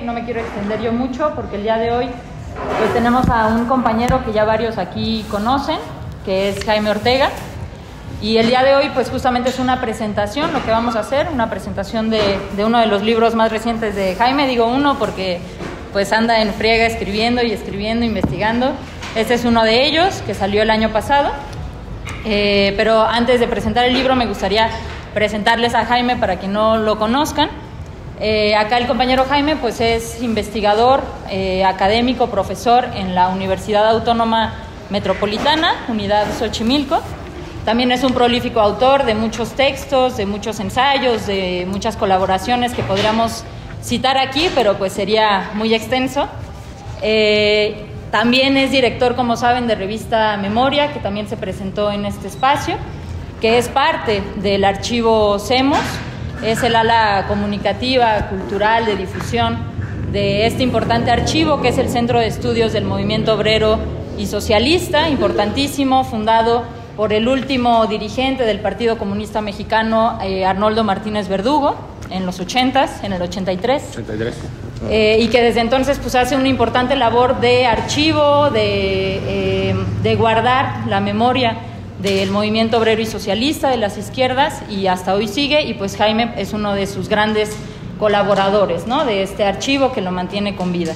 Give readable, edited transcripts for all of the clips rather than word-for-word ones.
No me quiero extender yo mucho porque el día de hoy pues tenemos a un compañero que ya varios aquí conocen, que es Jaime Ortega, y el día de hoy pues justamente es una presentación, lo que vamos a hacer, una presentación de uno de los libros más recientes de Jaime. Digo uno porque pues anda en friega escribiendo, investigando. Este es uno de ellos que salió el año pasado, pero antes de presentar el libro me gustaría presentarles a Jaime para que no lo conozcan. Acá el compañero Jaime pues es investigador, académico, profesor en la Universidad Autónoma Metropolitana, Unidad Xochimilco. También es un prolífico autor de muchos textos, de muchos ensayos, de muchas colaboraciones que podríamos citar aquí, pero pues sería muy extenso. También es director, como saben, de Revista Memoria, que también se presentó en este espacio, que es parte del archivo CEMOS. Es el ala comunicativa, cultural, de difusión de este importante archivo, que es el Centro de Estudios del Movimiento Obrero y Socialista, importantísimo, fundado por el último dirigente del Partido Comunista Mexicano, Arnoldo Martínez Verdugo, en los 80s, en el 83. Y que desde entonces pues hace una importante labor de archivo, de guardar la memoria del movimiento obrero y socialista, de las izquierdas, y hasta hoy sigue, y pues Jaime es uno de sus grandes colaboradores, ¿no?, de este archivo que lo mantiene con vida.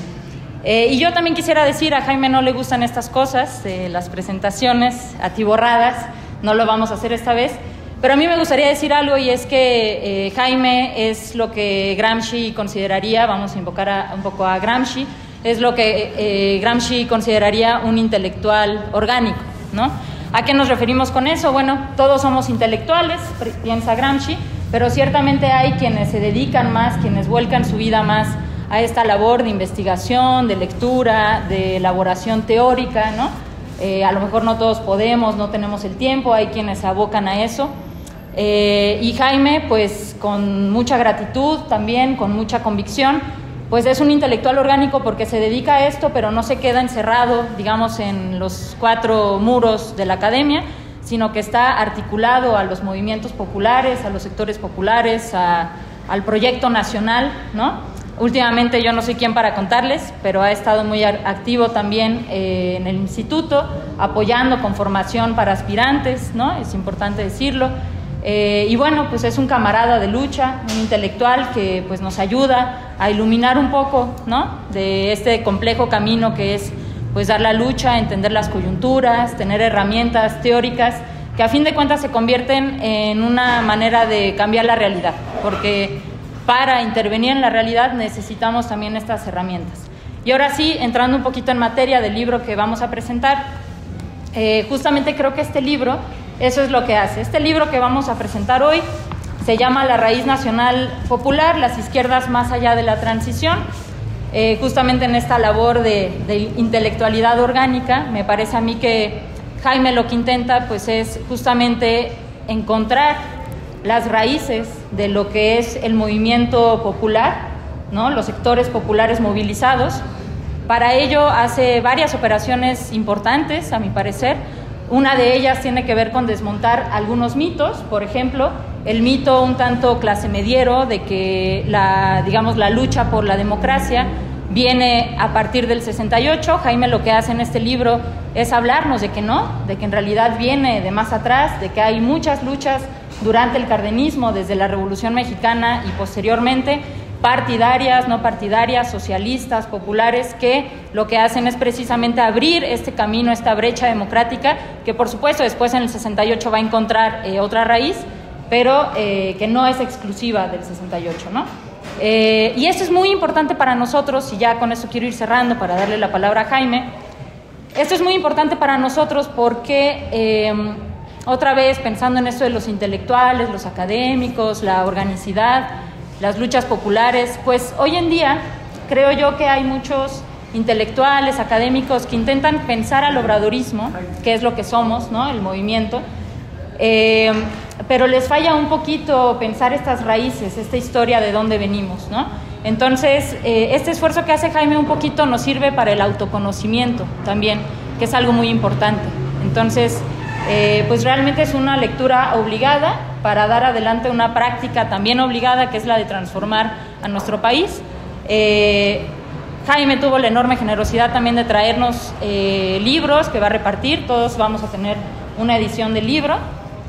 Y yo también quisiera decir, a Jaime no le gustan estas cosas, las presentaciones atiborradas, no lo vamos a hacer esta vez, pero a mí me gustaría decir algo, y es que Jaime es lo que Gramsci consideraría, vamos a invocar un poco a Gramsci, es lo que Gramsci consideraría un intelectual orgánico, ¿no? ¿A qué nos referimos con eso? Bueno, todos somos intelectuales, piensa Gramsci, pero ciertamente hay quienes se dedican más, quienes vuelcan su vida más a esta labor de investigación, de lectura, de elaboración teórica, ¿no? A lo mejor no todos podemos, no tenemos el tiempo, hay quienes se abocan a eso. Y Jaime, pues con mucha gratitud también, con mucha convicción, pues es un intelectual orgánico porque se dedica a esto, pero no se queda encerrado, digamos, en los cuatro muros de la academia, sino que está articulado a los movimientos populares, a los sectores populares, al proyecto nacional, ¿no? Últimamente yo no soy quien para contarles, pero ha estado muy activo también en el instituto, apoyando con formación para aspirantes, ¿no? Es importante decirlo. Y bueno, pues es un camarada de lucha, un intelectual que pues nos ayuda a iluminar un poco, ¿no?, de este complejo camino que es pues dar la lucha, entender las coyunturas, tener herramientas teóricas que a fin de cuentas se convierten en una manera de cambiar la realidad, porque para intervenir en la realidad necesitamos también estas herramientas. Y ahora sí, entrando un poquito en materia del libro que vamos a presentar, justamente creo que este libro eso es lo que hace. Este libro que vamos a presentar hoy se llama La raíz nacional popular, las izquierdas más allá de la transición. Justamente en esta labor de intelectualidad orgánica, me parece a mí que Jaime lo que intenta pues es justamente encontrar las raíces de lo que es el movimiento popular, ¿no?, los sectores populares movilizados. Para ello hace varias operaciones importantes, a mi parecer. Una de ellas tiene que ver con desmontar algunos mitos, por ejemplo, el mito un tanto clase mediero de que la lucha por la democracia viene a partir del 68. Jaime lo que hace en este libro es hablarnos de que no, de que en realidad viene de más atrás, de que hay muchas luchas durante el cardenismo, desde la Revolución Mexicana y posteriormente, partidarias, no partidarias, socialistas, populares, que lo que hacen es precisamente abrir este camino, esta brecha democrática, que por supuesto después en el 68 va a encontrar otra raíz, pero que no es exclusiva del 68, ¿no? Y esto es muy importante para nosotros, y ya con eso quiero ir cerrando para darle la palabra a Jaime. Esto es muy importante para nosotros porque, otra vez, pensando en esto de los intelectuales, los académicos, la organicidad, las luchas populares, pues hoy en día creo yo que hay muchos intelectuales, académicos que intentan pensar al obradorismo, que es lo que somos, ¿no?, el movimiento, pero les falla un poquito pensar estas raíces, esta historia de dónde venimos, ¿no? Entonces, este esfuerzo que hace Jaime un poquito nos sirve para el autoconocimiento también, que es algo muy importante. Entonces, pues realmente es una lectura obligada para dar adelante una práctica también obligada, que es la de transformar a nuestro país. Jaime tuvo la enorme generosidad también de traernos libros que va a repartir. Todos vamos a tener una edición del libro.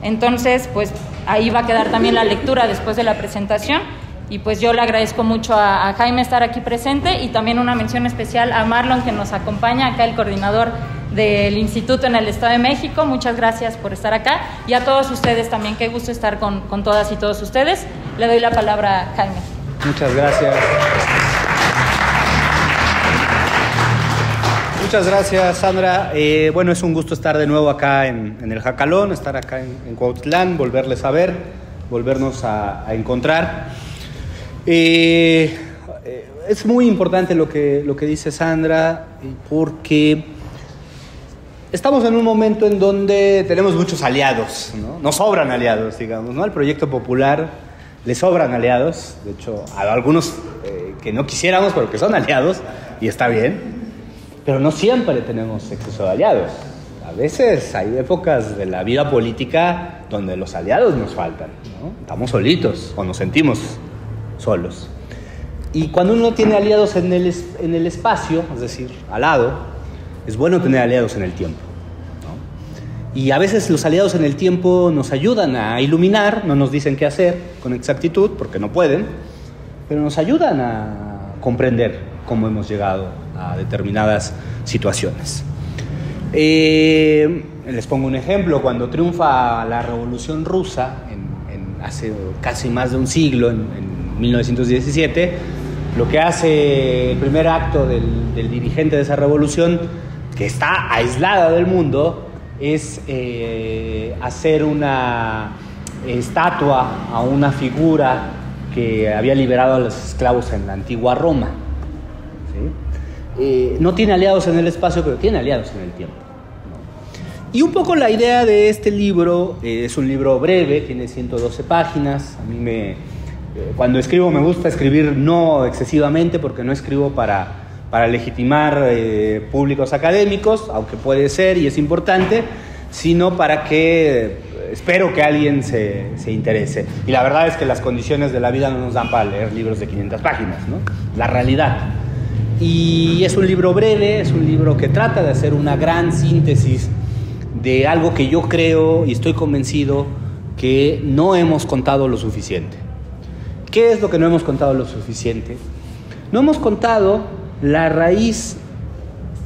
Entonces, pues ahí va a quedar también la lectura después de la presentación. Y pues yo le agradezco mucho a Jaime estar aquí presente, y también una mención especial a Marlon, que nos acompaña acá, el coordinador del instituto en el Estado de México. Muchas gracias por estar acá, y a todos ustedes también, qué gusto estar con todas y todos ustedes. Le doy la palabra a Jaime. Muchas gracias. Muchas gracias, Sandra. Bueno, es un gusto estar de nuevo acá en el Jacalón, estar acá en Cuautitlán, volverles a ver, volvernos a encontrar. Es muy importante lo que dice Sandra, porque estamos en un momento en donde tenemos muchos aliados, ¿no? Nos sobran aliados, digamos, ¿no? Al Proyecto Popular le sobran aliados, de hecho, a algunos que no quisiéramos, pero que son aliados, y está bien. Pero no siempre tenemos exceso de aliados. A veces hay épocas de la vida política donde los aliados nos faltan, ¿no? Estamos solitos o nos sentimos solos. Y cuando uno tiene aliados en el espacio, es decir, al lado, es bueno tener aliados en el tiempo, ¿no? Y a veces los aliados en el tiempo nos ayudan a iluminar, no nos dicen qué hacer con exactitud, porque no pueden, pero nos ayudan a comprender cómo hemos llegado a determinadas situaciones. Les pongo un ejemplo. Cuando triunfa la Revolución Rusa, hace casi más de un siglo, en 1917, lo que hace el primer acto del dirigente de esa revolución, que está aislada del mundo, es hacer una estatua a una figura que había liberado a los esclavos en la antigua Roma. No tiene aliados en el espacio, pero tiene aliados en el tiempo, ¿no? Y un poco la idea de este libro, es un libro breve, tiene 112 páginas. A mí cuando escribo me gusta escribir no excesivamente, porque no escribo para legitimar públicos académicos, aunque puede ser y es importante, sino para que espero que alguien se interese. Y la verdad es que las condiciones de la vida no nos dan para leer libros de 500 páginas, ¿no? La realidad. Y es un libro breve, es un libro que trata de hacer una gran síntesis de algo que yo creo y estoy convencido que no hemos contado lo suficiente. ¿Qué es lo que no hemos contado lo suficiente? No hemos contado la raíz,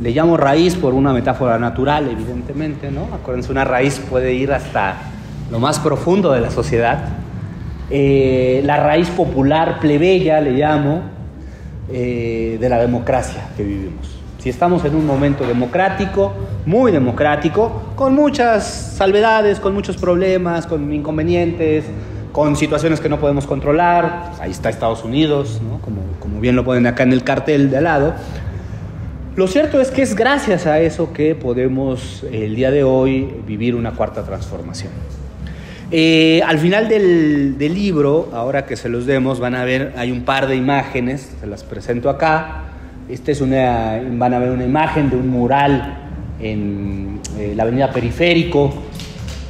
le llamo raíz por una metáfora natural, evidentemente, ¿no? Acuérdense, una raíz puede ir hasta lo más profundo de la sociedad. La raíz popular, plebeya, le llamo, de la democracia que vivimos. Si estamos en un momento democrático, muy democrático, con muchas salvedades, con muchos problemas, con inconvenientes, con situaciones que no podemos controlar, pues ahí está Estados Unidos, ¿no? Como bien lo ponen acá en el cartel de al lado. Lo cierto es que es gracias a eso que podemos el día de hoy vivir una cuarta transformación. Al final del libro, ahora que se los demos, van a ver, hay un par de imágenes, se las presento acá. Van a ver una imagen de un mural en la avenida Periférico,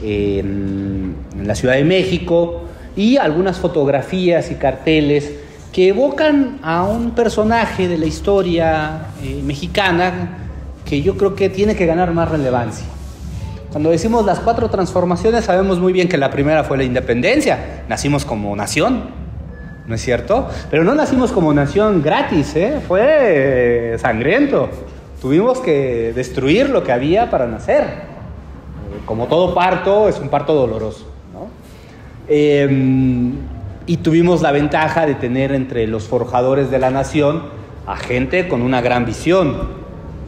en la Ciudad de México, y algunas fotografías y carteles que evocan a un personaje de la historia mexicana que yo creo que tiene que ganar más relevancia. Cuando decimos las 4 transformaciones, sabemos muy bien que la primera fue la independencia. Nacimos como nación, ¿no es cierto? Pero no nacimos como nación gratis, fue sangriento. Tuvimos que destruir lo que había para nacer. Como todo parto, es un parto doloroso, ¿no? Y tuvimos la ventaja de tener entre los forjadores de la nación a gente con una gran visión.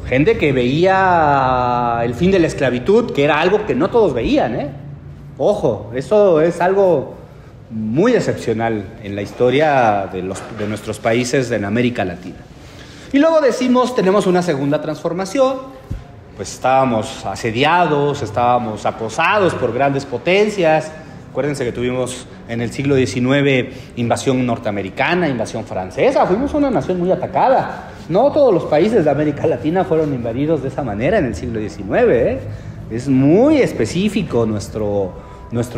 Gente que veía el fin de la esclavitud, que era algo que no todos veían, Ojo, eso es algo muy excepcional en la historia de nuestros países en América Latina. Y luego decimos, tenemos una segunda transformación, pues estábamos asediados, estábamos acosados por grandes potencias. Acuérdense que tuvimos en el siglo XIX invasión norteamericana, invasión francesa, fuimos una nación muy atacada. No todos los países de América Latina fueron invadidos de esa manera en el siglo XIX, Es muy específico nuestro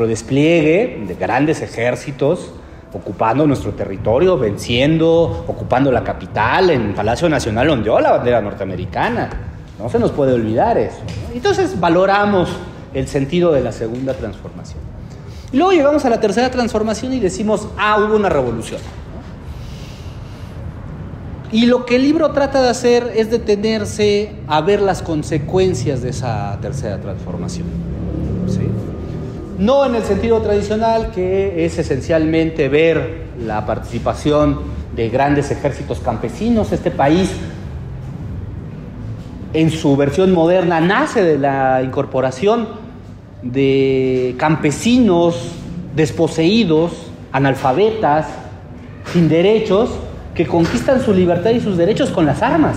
despliegue de grandes ejércitos ocupando nuestro territorio, venciendo, ocupando la capital, en Palacio Nacional ondeó la bandera norteamericana. No se nos puede olvidar eso, ¿no? Entonces valoramos el sentido de la segunda transformación. Y luego llegamos a la tercera transformación y decimos, hubo una revolución, ¿no? Y lo que el libro trata de hacer es detenerse a ver las consecuencias de esa tercera transformación, ¿sí? No en el sentido tradicional, que es esencialmente ver la participación de grandes ejércitos campesinos. Este país, en su versión moderna, nace de la incorporación de campesinos desposeídos, analfabetas, sin derechos, que conquistan su libertad y sus derechos con las armas.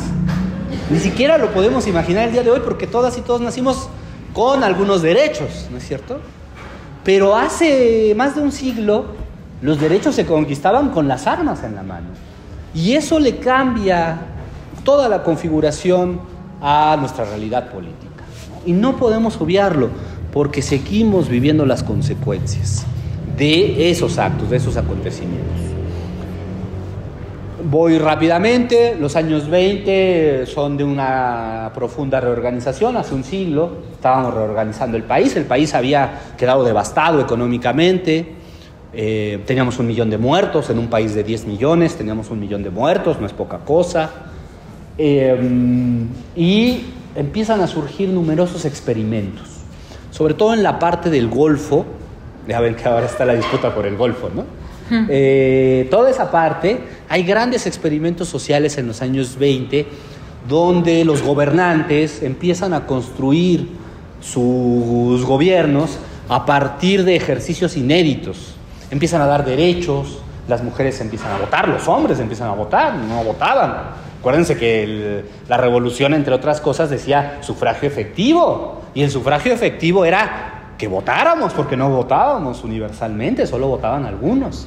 Ni siquiera lo podemos imaginar el día de hoy, porque todas y todos nacimos con algunos derechos, ¿no es cierto? Pero hace más de un siglo los derechos se conquistaban con las armas en la mano. Y eso le cambia toda la configuración a nuestra realidad política, ¿no? Y no podemos obviarlo, porque seguimos viviendo las consecuencias de esos actos, de esos acontecimientos. Voy rápidamente. Los años 20 son de una profunda reorganización. Hace un siglo estábamos reorganizando el país había quedado devastado económicamente, teníamos 1 millón de muertos en un país de 10 millones, teníamos 1 millón de muertos, no es poca cosa, y empiezan a surgir numerosos experimentos, sobre todo en la parte del Golfo. Ya ven que ahora está la disputa por el Golfo, ¿no? Toda esa parte, hay grandes experimentos sociales en los años 20 donde los gobernantes empiezan a construir sus gobiernos a partir de ejercicios inéditos. Empiezan a dar derechos, las mujeres empiezan a votar, los hombres empiezan a votar, no votaban. Acuérdense que la revolución, entre otras cosas, decía sufragio efectivo, y el sufragio efectivo era que votáramos, porque no votábamos universalmente, solo votaban algunos.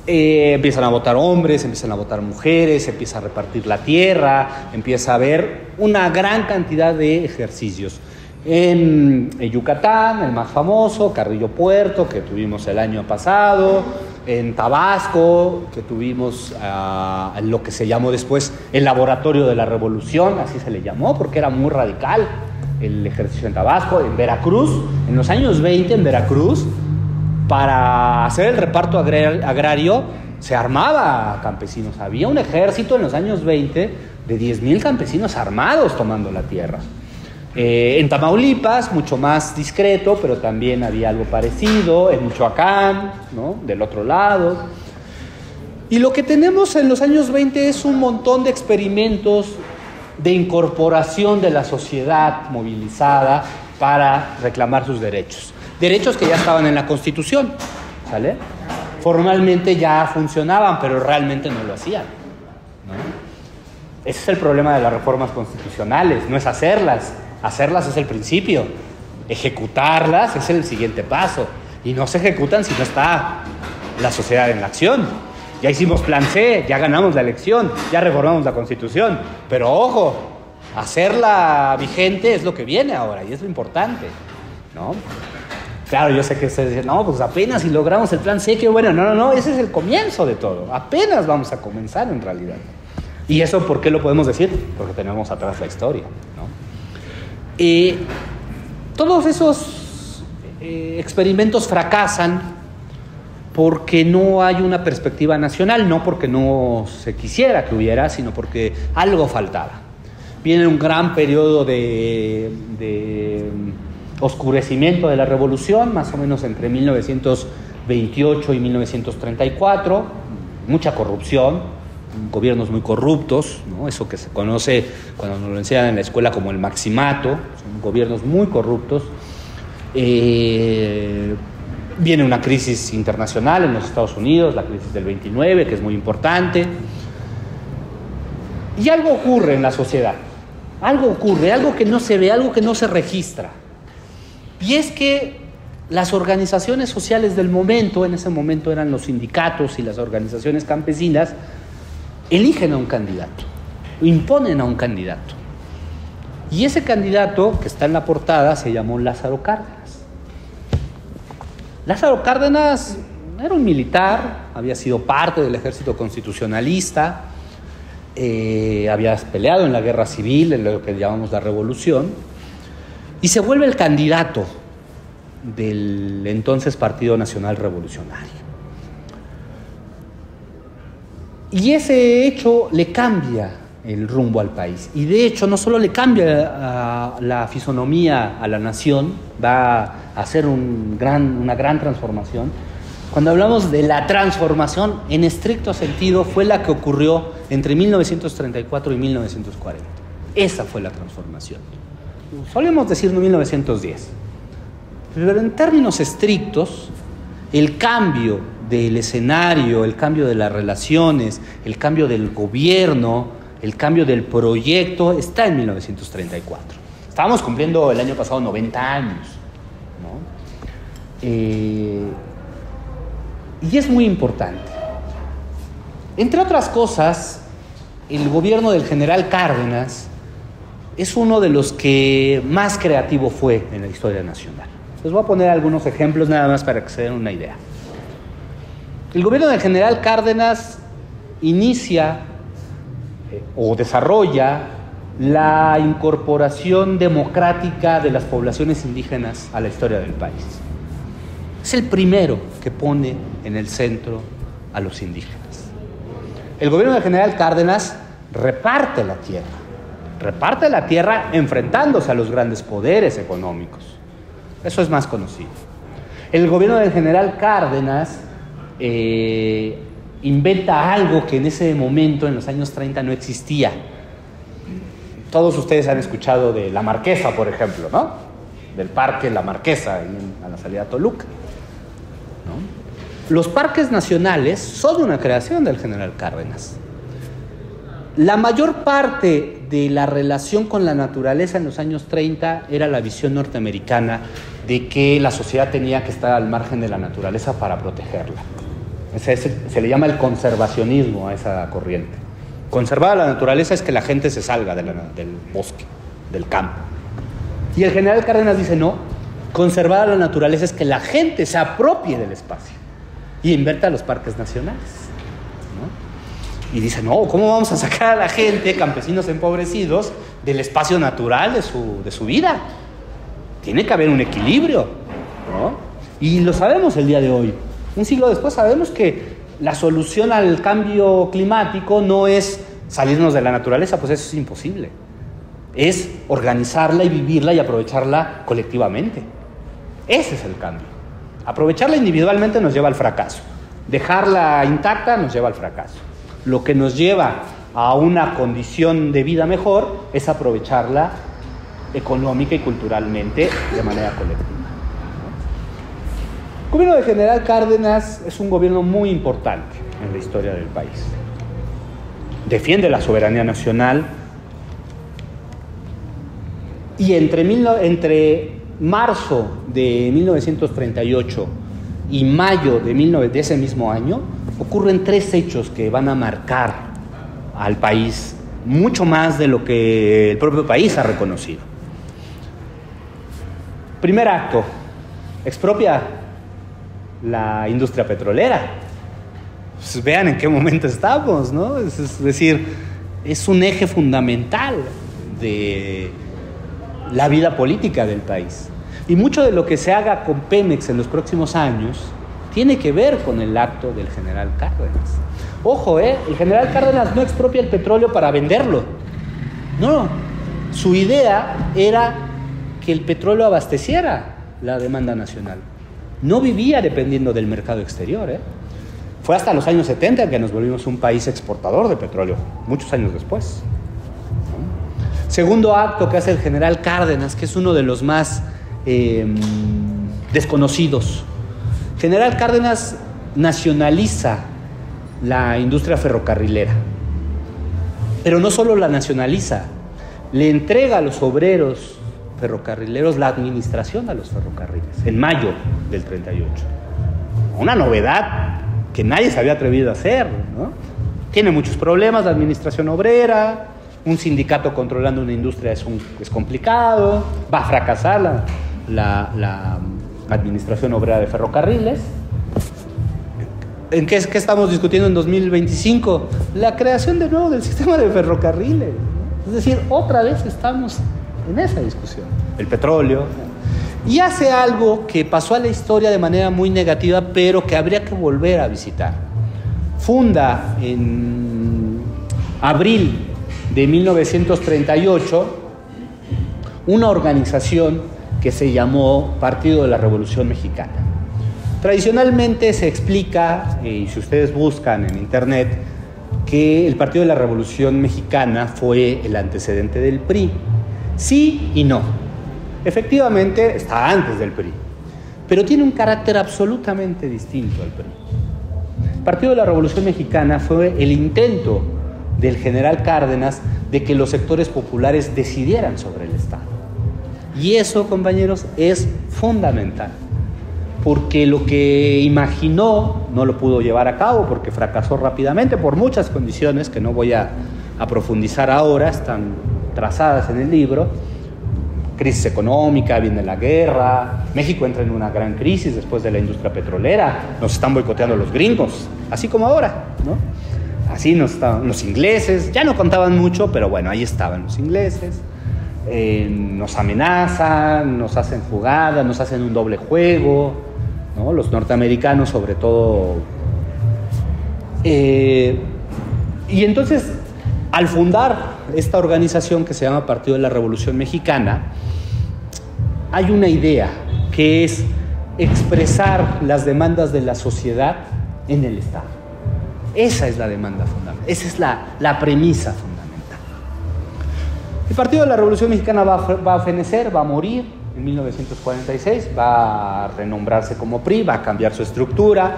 Empiezan a votar hombres, empiezan a votar mujeres, empieza a repartir la tierra, empieza a haber una gran cantidad de ejercicios. En Yucatán, el más famoso, Carrillo Puerto, que tuvimos el año pasado, en Tabasco, que tuvimos lo que se llamó después el Laboratorio de la Revolución, así se le llamó, porque era muy radical el ejercicio en Tabasco. En Veracruz, en los años 20, en Veracruz, para hacer el reparto agrario, se armaba campesinos. Había un ejército en los años 20 de 10,000 campesinos armados tomando la tierra. En Tamaulipas, mucho más discreto, pero también había algo parecido. En Michoacán, ¿no?, del otro lado. Y lo que tenemos en los años 20 es un montón de experimentos de incorporación de la sociedad movilizada para reclamar sus derechos. Derechos que ya estaban en la Constitución, ¿sale? Formalmente ya funcionaban, pero realmente no lo hacían, ¿no? Ese es el problema de las reformas constitucionales, no es hacerlas. Hacerlas es el principio, ejecutarlas es el siguiente paso, y no se ejecutan si no está la sociedad en la acción. Ya hicimos plan C, ya ganamos la elección, ya reformamos la Constitución, pero ojo, hacerla vigente es lo que viene ahora, y es lo importante, ¿no? Claro, yo sé que ustedes dicen, no, pues apenas si logramos el plan C, qué bueno. No, ese es el comienzo de todo, apenas vamos a comenzar en realidad. ¿Y eso por qué lo podemos decir? Porque tenemos atrás la historia, ¿no? Todos esos experimentos fracasan porque no hay una perspectiva nacional, no porque no se quisiera que hubiera, sino porque algo faltaba. Viene un gran periodo de oscurecimiento de la revolución, más o menos entre 1928 y 1934, mucha corrupción, gobiernos muy corruptos, ¿no? Eso que se conoce cuando nos lo enseñan en la escuela como el maximato, son gobiernos muy corruptos. Viene una crisis internacional en los Estados Unidos, la crisis del 29, que es muy importante. Y algo ocurre en la sociedad, algo ocurre, algo que no se ve, algo que no se registra. Y es que las organizaciones sociales del momento, en ese momento eran los sindicatos y las organizaciones campesinas, eligen a un candidato, imponen a un candidato. Y ese candidato que está en la portada se llamó Lázaro Cárdenas. Lázaro Cárdenas Era un militar, había sido parte del ejército constitucionalista, había peleado en la guerra civil, en lo que llamamos la revolución, y se vuelve el candidato del entonces Partido Nacional Revolucionario. Y ese hecho le cambia el rumbo al país. Y de hecho no solo le cambia la fisonomía a la nación, va a hacer una gran transformación. Cuando hablamos de la transformación, en estricto sentido, fue la que ocurrió entre 1934 y 1940. Esa fue la transformación. Solemos decir 1910. Pero en términos estrictos, el cambio del escenario, el cambio de las relaciones, el cambio del gobierno, el cambio del proyecto está en 1934. Estábamos cumpliendo el año pasado 90 años, ¿no? Y es muy importante. Entre otras cosas, el gobierno del general Cárdenas es uno de los que más creativo fue en la historia nacional. Les voy a poner algunos ejemplos nada más para que se den una idea. El gobierno del general Cárdenas inicia o desarrolla la incorporación democrática de las poblaciones indígenas a la historia del país. Es el primero que pone en el centro a los indígenas. El gobierno del general Cárdenas reparte la tierra enfrentándose a los grandes poderes económicos. Eso es más conocido. El gobierno del general Cárdenas inventa algo que en ese momento, en los años 30, no existía. Todos ustedes han escuchado de La Marquesa, por ejemplo, ¿no? Del parque La Marquesa, a la salida de Toluca, ¿no? Los parques nacionales son una creación del general Cárdenas. La mayor parte de la relación con la naturaleza en los años 30 era la visión norteamericana de que la sociedad tenía que estar al margen de la naturaleza para protegerla. Se le llama el conservacionismo a esa corriente. Conservar la naturaleza es que la gente se salga del bosque, del campo. Y el general Cárdenas dice no, conservar la naturaleza es que la gente se apropie del espacio y inventa los parques nacionales, ¿no? Y dice, no, ¿cómo vamos a sacar a la gente, campesinos empobrecidos, del espacio natural de su vida? Tiene que haber un equilibrio, ¿no? Y lo sabemos el día de hoy. Un siglo después sabemos que la solución al cambio climático no es salirnos de la naturaleza, pues eso es imposible. Es organizarla y vivirla y aprovecharla colectivamente. Ese es el cambio. Aprovecharla individualmente nos lleva al fracaso. Dejarla intacta nos lleva al fracaso. Lo que nos lleva a una condición de vida mejor es aprovecharla económica y culturalmente de manera colectiva. El gobierno del general Cárdenas es un gobierno muy importante en la historia del país. Defiende la soberanía nacional y entre marzo de 1938 y mayo de ese mismo año ocurren 3 hechos que van a marcar al país mucho más de lo que el propio país ha reconocido. Primer acto, expropia la industria petrolera. Pues vean en qué momento estamos, ¿no? Es decir, es un eje fundamental de la vida política del país. Y mucho de lo que se haga con Pemex en los próximos años tiene que ver con el acto del general Cárdenas. Ojo, el general Cárdenas no expropia el petróleo para venderlo. No, su idea era que el petróleo abasteciera la demanda nacional. No vivía dependiendo del mercado exterior. Fue hasta los años 70 que nos volvimos un país exportador de petróleo, muchos años después. Segundo acto que hace el general Cárdenas, que es uno de los más desconocidos. General Cárdenas nacionaliza la industria ferrocarrilera, pero no solo la nacionaliza, le entrega a los obreros ferrocarrileros la administración a los ferrocarriles en mayo del 38. Una novedad que nadie se había atrevido a hacer, ¿no? Tiene muchos problemas la administración obrera, un sindicato controlando una industria es complicado, va a fracasar la administración obrera de ferrocarriles. ¿En qué estamos discutiendo en 2025? La creación de nuevo del sistema de ferrocarriles. Es decir, otra vez estamos en esa discusión. El petróleo. Y hace algo que pasó a la historia de manera muy negativa, pero que habría que volver a visitar. Funda en abril de 1938 una organización que se llamó Partido de la Revolución Mexicana. Tradicionalmente se explica, y si ustedes buscan en internet, que el Partido de la Revolución Mexicana fue el antecedente del PRI. Sí y no. Efectivamente está antes del PRI, pero tiene un carácter absolutamente distinto al PRI. El Partido de la Revolución Mexicana fue el intento del general Cárdenas de que los sectores populares decidieran sobre el Estado. Y eso, compañeros, es fundamental, porque lo que imaginó no lo pudo llevar a cabo porque fracasó rápidamente por muchas condiciones que no voy a profundizar ahora, están trazadas en el libro. Crisis económica, viene la guerra, México entra en una gran crisis después de la industria petrolera, nos están boicoteando los gringos, así como ahora, ¿no? Así nos estaban los ingleses, ya no contaban mucho, pero bueno, ahí estaban los ingleses, nos amenazan, nos hacen jugadas, nos hacen un doble juego, ¿no? Los norteamericanos sobre todo. Y entonces, al fundar esta organización que se llama Partido de la Revolución Mexicana, hay una idea que es expresar las demandas de la sociedad en el Estado. Esa es la demanda fundamental, esa es la premisa fundamental. El Partido de la Revolución Mexicana va a fenecer, va a morir en 1946, va a renombrarse como PRI, va a cambiar su estructura.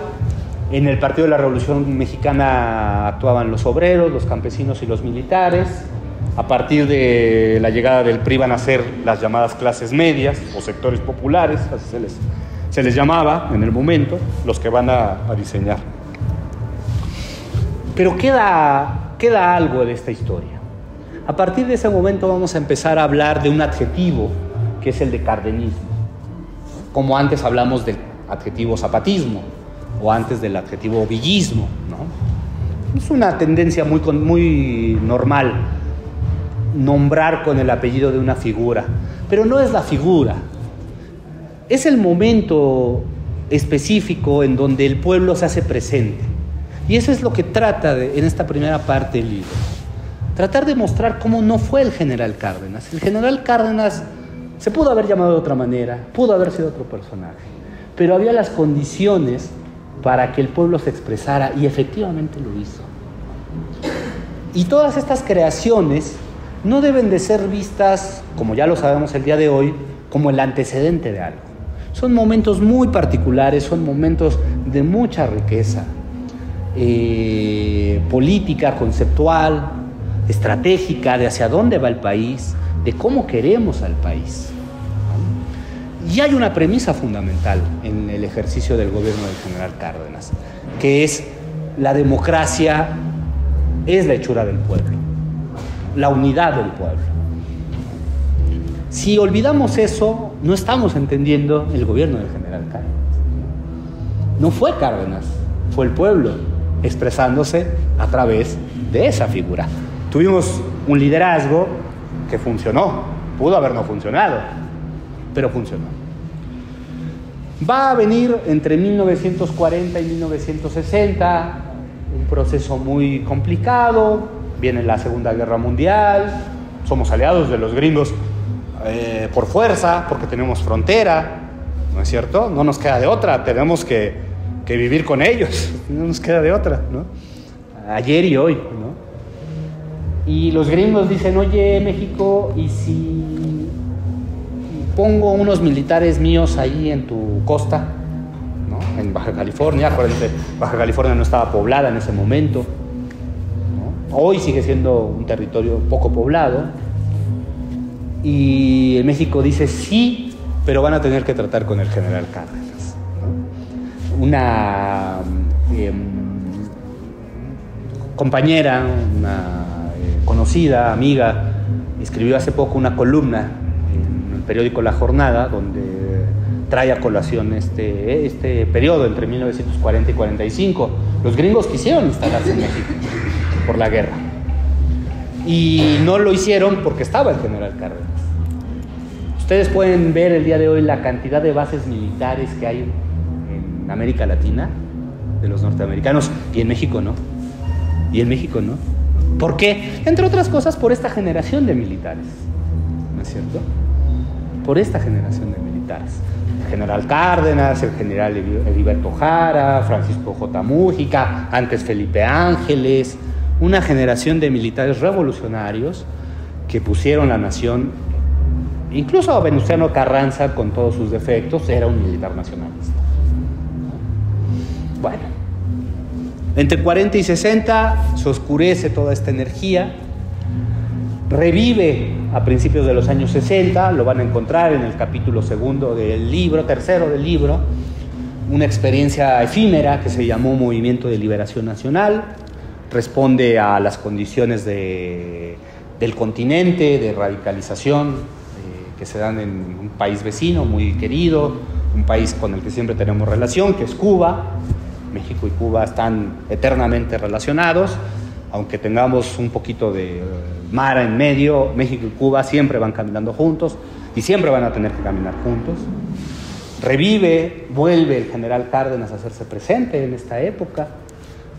En el Partido de la Revolución Mexicana actuaban los obreros, los campesinos y los militares. A partir de la llegada del PRI van a ser las llamadas clases medias o sectores populares, así se les llamaba en el momento, los que van a diseñar. Pero queda algo de esta historia. A partir de ese momento vamos a empezar a hablar de un adjetivo que es el de cardenismo, como antes hablamos del adjetivo zapatismo o antes del adjetivo villismo, ¿no? Es una tendencia muy normal nombrar con el apellido de una figura, pero no es la figura, es el momento específico en donde el pueblo se hace presente. Y eso es lo que trata en esta primera parte del libro. Tratar de mostrar cómo no fue el general Cárdenas. El general Cárdenas se pudo haber llamado de otra manera, pudo haber sido otro personaje, pero había las condiciones para que el pueblo se expresara y efectivamente lo hizo. Y todas estas creaciones no deben de ser vistas, como ya lo sabemos el día de hoy, como el antecedente de algo. Son momentos muy particulares, son momentos de mucha riqueza política, conceptual, estratégica, de hacia dónde va el país, de cómo queremos al país. Y hay una premisa fundamental en el ejercicio del gobierno del general Cárdenas, que es la democracia es la hechura del pueblo, la unidad del pueblo. Si olvidamos eso, no estamos entendiendo el gobierno del general Cárdenas. No fue Cárdenas, fue el pueblo expresándose a través de esa figura. Tuvimos un liderazgo que funcionó, pudo haber no funcionado, pero funcionó. Va a venir entre 1940 y 1960 un proceso muy complicado, viene la Segunda Guerra Mundial, somos aliados de los gringos por fuerza, porque tenemos frontera, ¿no es cierto? No nos queda de otra, tenemos que vivir con ellos, no nos queda de otra, ¿no? Ayer y hoy, ¿no? Y los gringos dicen, oye, México, ¿y si pongo unos militares míos ahí en tu costa, ¿no? En Baja California? Acuérdense, Baja California no estaba poblada en ese momento, ¿no? Hoy sigue siendo un territorio poco poblado. Y México dice, sí, pero van a tener que tratar con el general Cárdenas, ¿no? Una compañera, una conocida, amiga, escribió hace poco una columna en el periódico La Jornada, donde trae a colación este periodo entre 1940 y 45. Los gringos quisieron instalarse en México por la guerra y no lo hicieron porque estaba el general Cárdenas. Ustedes pueden ver el día de hoy la cantidad de bases militares que hay en América Latina, de los norteamericanos, y en México no. Y en México no. ¿Por qué? Entre otras cosas por esta generación de militares, ¿no es cierto? Por esta generación de militares. El general Cárdenas, el general Heriberto Jara, Francisco J. Mújica, antes Felipe Ángeles, una generación de militares revolucionarios que pusieron la nación, incluso a Venustiano Carranza, con todos sus defectos, era un militar nacionalista. Bueno, entre 40 y 60 se oscurece toda esta energía, revive a principios de los años 60, lo van a encontrar en el capítulo tercero del libro, una experiencia efímera que se llamó Movimiento de Liberación Nacional, responde a las condiciones del continente, de radicalización que se dan en un país vecino muy querido, un país con el que siempre tenemos relación, que es Cuba. México y Cuba están eternamente relacionados, aunque tengamos un poquito de mar en medio, México y Cuba siempre van caminando juntos y siempre van a tener que caminar juntos. Vuelve el general Cárdenas a hacerse presente en esta época,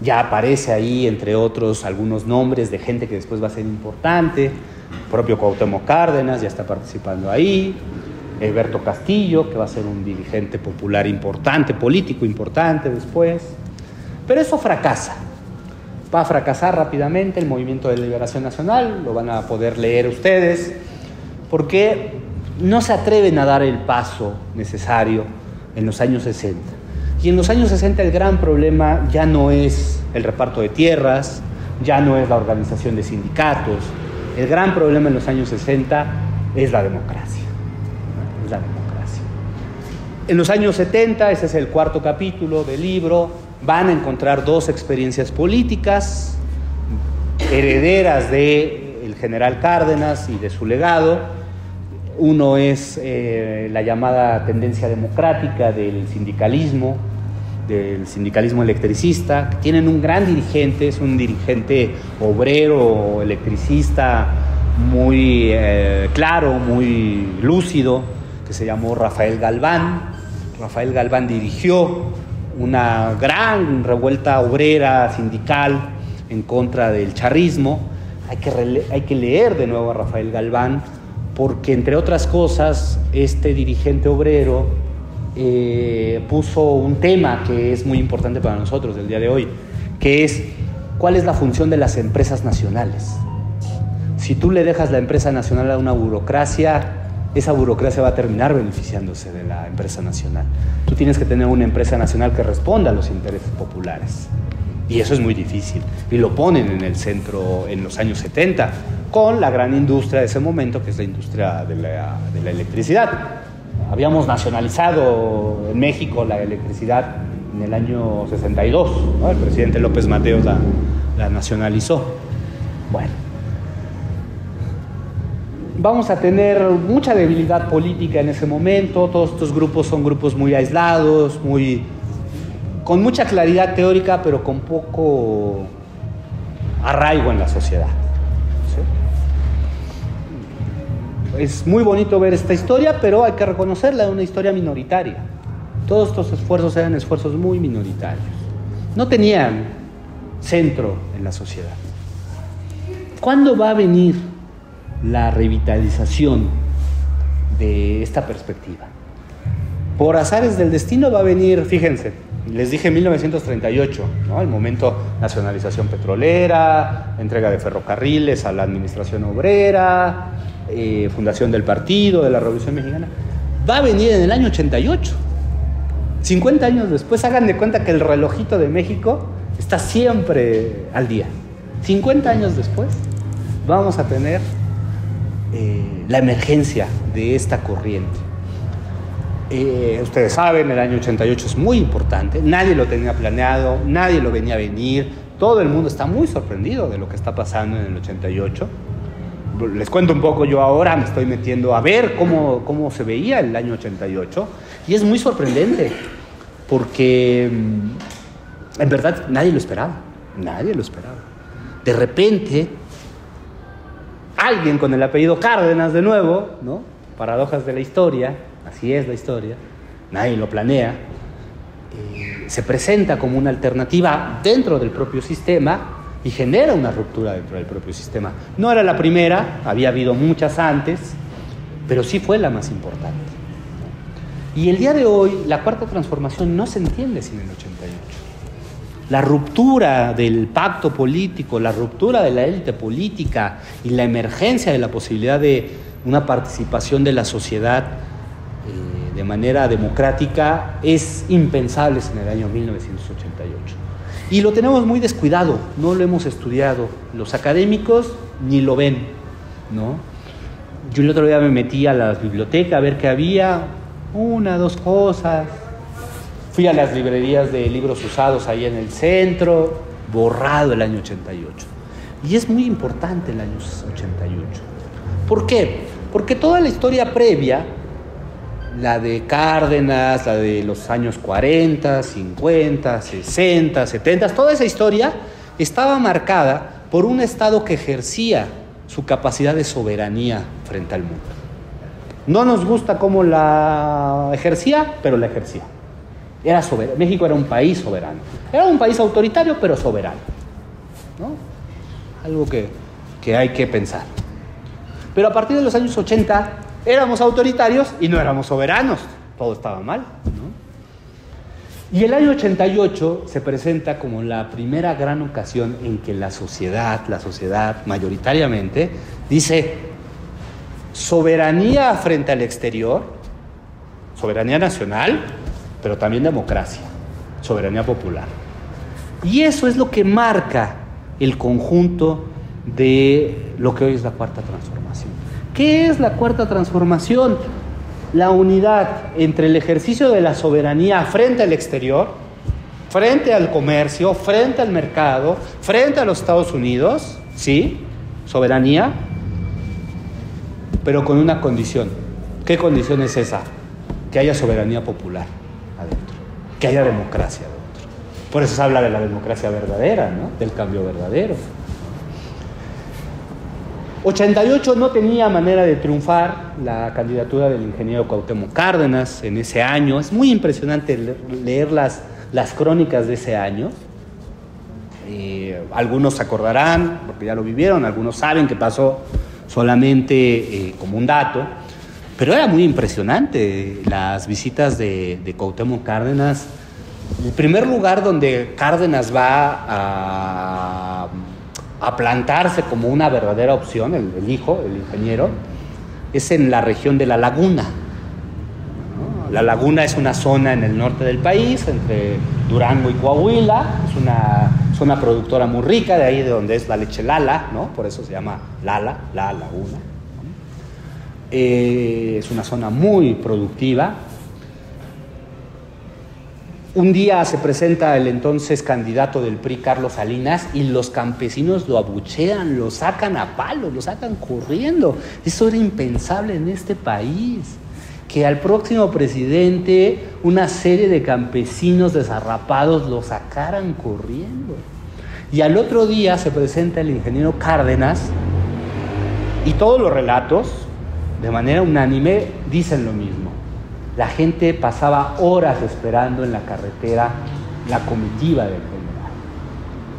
ya aparece ahí, entre otros, algunos nombres de gente que después va a ser importante. El propio Cuauhtémoc Cárdenas ya está participando ahí, Alberto Castillo, que va a ser un dirigente popular importante, político importante después. Pero eso fracasa. Va a fracasar rápidamente el Movimiento de Liberación Nacional, lo van a poder leer ustedes, porque no se atreven a dar el paso necesario en los años 60. Y en los años 60 el gran problema ya no es el reparto de tierras, ya no es la organización de sindicatos. El gran problema en los años 60 es la democracia. Es la democracia. En los años 70, ese es el cuarto capítulo del libro, van a encontrar dos experiencias políticas herederas del general Cárdenas y de su legado. Uno es la llamada tendencia democrática del sindicalismo electricista. Tienen un gran dirigente, es un dirigente obrero, electricista, muy claro, muy lúcido, que se llamó Rafael Galván. Rafael Galván dirigió una gran revuelta obrera sindical en contra del charrismo. Hay que leer de nuevo a Rafael Galván, porque entre otras cosas este dirigente obrero puso un tema que es muy importante para nosotros del día de hoy, que es cuál es la función de las empresas nacionales. Si tú le dejas la empresa nacional a una burocracia, esa burocracia va a terminar beneficiándose de la empresa nacional. Tú tienes que tener una empresa nacional que responda a los intereses populares. Y eso es muy difícil. Y lo ponen en el centro en los años 70, con la gran industria de ese momento, que es la industria de la electricidad. Habíamos nacionalizado en México la electricidad en el año 62, ¿no? El presidente López Mateos la nacionalizó. Bueno, vamos a tener mucha debilidad política en ese momento. Todos estos grupos son grupos muy aislados, con mucha claridad teórica, pero con poco arraigo en la sociedad. ¿Sí? Es muy bonito ver esta historia, pero hay que reconocerla, es una historia minoritaria. Todos estos esfuerzos eran esfuerzos muy minoritarios. No tenían centro en la sociedad. ¿Cuándo va a venir la revitalización de esta perspectiva? Por azares del destino va a venir, fíjense, les dije 1938, ¿no? El momento nacionalización petrolera, entrega de ferrocarriles a la administración obrera, fundación del partido, de la Revolución Mexicana. Va a venir en el año 88, 50 años después. Hagan de cuenta que el relojito de México está siempre al día. 50 años después vamos a tener la emergencia de esta corriente. Ustedes saben, el año 88 es muy importante, nadie lo tenía planeado, nadie lo venía a venir, todo el mundo está muy sorprendido de lo que está pasando en el 88. Les cuento un poco, yo ahora me estoy metiendo a ver cómo se veía el año 88, y es muy sorprendente, porque en verdad nadie lo esperaba. De repente, alguien con el apellido Cárdenas de nuevo, ¿no? Paradojas de la historia, así es la historia, nadie lo planea, se presenta como una alternativa dentro del propio sistema y genera una ruptura dentro del propio sistema. No era la primera, había habido muchas antes, pero sí fue la más importante. Y el día de hoy, la cuarta transformación no se entiende sin el 88. La ruptura del pacto político, la ruptura de la élite política y la emergencia de la posibilidad de una participación de la sociedad de manera democrática es impensable en el año 1988. Y lo tenemos muy descuidado, no lo hemos estudiado. Los académicos ni lo ven, ¿no? Yo el otro día me metí a la biblioteca a ver qué había, una, dos cosas. Fui a las librerías de libros usados ahí en el centro, borrado el año 88. Y es muy importante el año 88. ¿Por qué? Porque toda la historia previa, la de Cárdenas, la de los años 40, 50, 60, 70, toda esa historia estaba marcada por un Estado que ejercía su capacidad de soberanía frente al mundo. No nos gusta cómo la ejercía, pero la ejercía. Era soberano. México era un país soberano. Era un país autoritario, pero soberano, ¿no? Algo que hay que pensar. Pero a partir de los años 80 éramos autoritarios y no éramos soberanos. Todo estaba mal, ¿no? Y el año 88 se presenta como la primera gran ocasión en que la sociedad mayoritariamente dice soberanía frente al exterior, soberanía nacional, pero también democracia, soberanía popular. Y eso es lo que marca el conjunto de lo que hoy es la cuarta transformación. ¿Qué es la cuarta transformación? La unidad entre el ejercicio de la soberanía frente al exterior, frente al comercio, frente al mercado, frente a los Estados Unidos, ¿sí? Soberanía, pero con una condición. ¿Qué condición es esa? Que haya soberanía popular adentro, que haya democracia adentro. Por eso se habla de la democracia verdadera, ¿no? Del cambio verdadero. 88 no tenía manera de triunfar la candidatura del ingeniero Cuauhtémoc Cárdenas en ese año. Es muy impresionante leer las crónicas de ese año. Algunos se acordarán, porque ya lo vivieron, algunos saben que pasó solamente como un dato, pero era muy impresionante las visitas de Cuauhtémoc Cárdenas. El primer lugar donde Cárdenas va a plantarse como una verdadera opción, el hijo, el ingeniero, es en la región de La Laguna, ¿no? La Laguna es una zona en el norte del país, entre Durango y Coahuila, es una zona productora muy rica, de ahí de donde es la leche Lala, ¿no? Por eso se llama Lala, La Laguna, ¿no? Es una zona muy productiva. Un día se presenta el entonces candidato del PRI, Carlos Salinas, y los campesinos lo abuchean, lo sacan a palos, lo sacan corriendo. Eso era impensable en este país, que al próximo presidente una serie de campesinos desarrapados lo sacaran corriendo. Y al otro día se presenta el ingeniero Cárdenas y todos los relatos, de manera unánime, dicen lo mismo. La gente pasaba horas esperando en la carretera la comitiva del general.